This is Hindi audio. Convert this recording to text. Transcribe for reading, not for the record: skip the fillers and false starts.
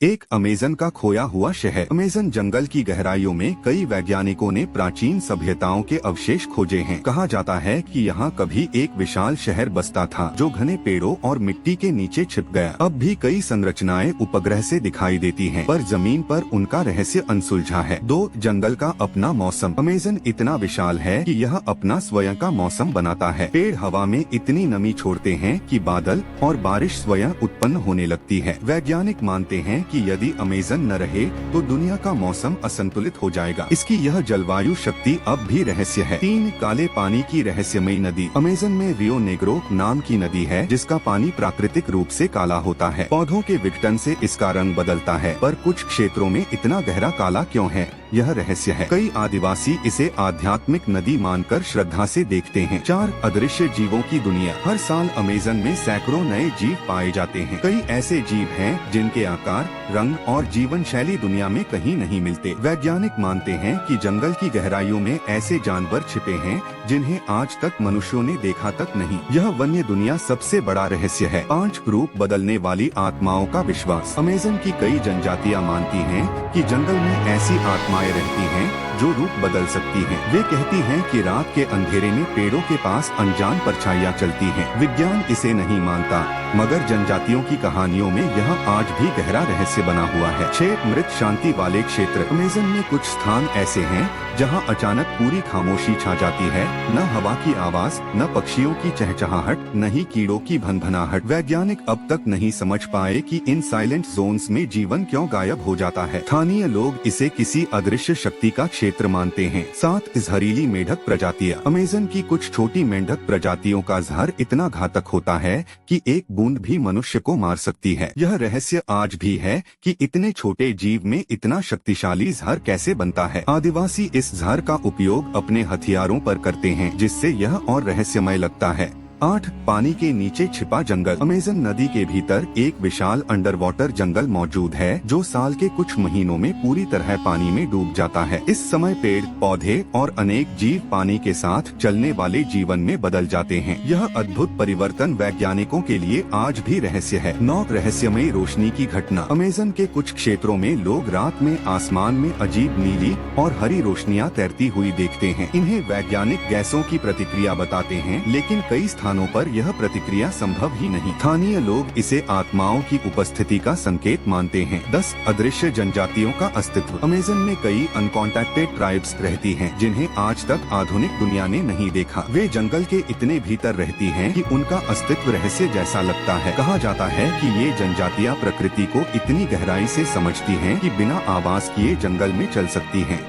एक अमेज़न का खोया हुआ शहर। अमेज़न जंगल की गहराइयों में कई वैज्ञानिकों ने प्राचीन सभ्यताओं के अवशेष खोजे हैं। कहा जाता है कि यहाँ कभी एक विशाल शहर बसता था जो घने पेड़ों और मिट्टी के नीचे छिप गया। अब भी कई संरचनाएं उपग्रह से दिखाई देती हैं, पर जमीन पर उनका रहस्य अनसुलझा है। जंगल का अपना मौसम। अमेज़न इतना विशाल है कि यह अपना स्वयं का मौसम बनाता है। पेड़ हवा में इतनी नमी छोड़ते हैं कि बादल और बारिश स्वयं उत्पन्न होने लगती है। वैज्ञानिक मानते हैं कि यदि अमेज़न न रहे तो दुनिया का मौसम असंतुलित हो जाएगा। इसकी यह जलवायु शक्ति अब भी रहस्य है। 3 काले पानी की रहस्यमयी नदी। अमेज़न में रियो नेग्रो नाम की नदी है जिसका पानी प्राकृतिक रूप से काला होता है। पौधों के विघटन से इसका रंग बदलता है, पर कुछ क्षेत्रों में इतना गहरा काला क्यों है, यह रहस्य है। कई आदिवासी इसे आध्यात्मिक नदी मानकर श्रद्धा से देखते हैं। 4 अदृश्य जीवों की दुनिया। हर साल अमेज़न में सैकड़ों नए जीव पाए जाते हैं। कई ऐसे जीव हैं जिनके आकार, रंग और जीवन शैली दुनिया में कहीं नहीं मिलते। वैज्ञानिक मानते हैं कि जंगल की गहराइयों में ऐसे जानवर छिपे हैं जिन्हें आज तक मनुष्यों ने देखा तक नहीं। यह वन्य दुनिया सबसे बड़ा रहस्य है। 5 रूप बदलने वाली आत्माओं का विश्वास। अमेज़न की कई जनजातियां मानती हैं कि जंगल में ऐसी आत्माएं रहती हैं जो रूप बदल सकती हैं। वे कहती हैं कि रात के अंधेरे में पेड़ों के पास अनजान परछाइयां चलती हैं। विज्ञान इसे नहीं मानता, मगर जनजातियों की कहानियों में यह आज भी गहरा रहस्य बना हुआ है। 6 मृत शांति वाले क्षेत्र। अमेज़न में कुछ स्थान ऐसे हैं जहां अचानक पूरी खामोशी छा जाती है। न हवा की आवाज, न पक्षियों की चहचहाहट, न ही कीड़ों की भनभनाहट। वैज्ञानिक अब तक नहीं समझ पाए कि इन साइलेंट जोन्स में जीवन क्यों गायब हो जाता है। स्थानीय लोग इसे किसी अदृश्य शक्ति का क्षेत्र मानते हैं। 7 जहरीली मेंढक प्रजातियां। अमेज़न की कुछ छोटी मेंढक प्रजातियों का जहर इतना घातक होता है कि एक बूंद भी मनुष्य को मार सकती है। यह रहस्य आज भी है कि इतने छोटे जीव में इतना शक्तिशाली जहर कैसे बनता है। आदिवासी इस जहर का उपयोग अपने हथियारों पर करते हैं, जिससे यह और रहस्यमय लगता है। 8 पानी के नीचे छिपा जंगल। अमेज़न नदी के भीतर एक विशाल अंडर वाटर जंगल मौजूद है जो साल के कुछ महीनों में पूरी तरह पानी में डूब जाता है। इस समय पेड़, पौधे और अनेक जीव पानी के साथ चलने वाले जीवन में बदल जाते हैं। यह अद्भुत परिवर्तन वैज्ञानिकों के लिए आज भी रहस्य है। 9 रहस्यमयी रोशनी की घटना। अमेज़न के कुछ क्षेत्रों में लोग रात में आसमान में अजीब नीली और हरी रोशनियां तैरती हुई देखते हैं। इन्हें वैज्ञानिक गैसों की प्रतिक्रिया बताते हैं, लेकिन कई स्थानों पर यह प्रतिक्रिया संभव ही नहीं। स्थानीय लोग इसे आत्माओं की उपस्थिति का संकेत मानते हैं। 10 अदृश्य जनजातियों का अस्तित्व। अमेज़न में कई अनकॉन्टैक्टेड ट्राइब्स रहती हैं, जिन्हें आज तक आधुनिक दुनिया ने नहीं देखा। वे जंगल के इतने भीतर रहती हैं कि उनका अस्तित्व रहस्य जैसा लगता है। कहा जाता है कि ये जनजातियां प्रकृति को इतनी गहराई से समझती हैं कि बिना आवाज किए जंगल में चल सकती हैं।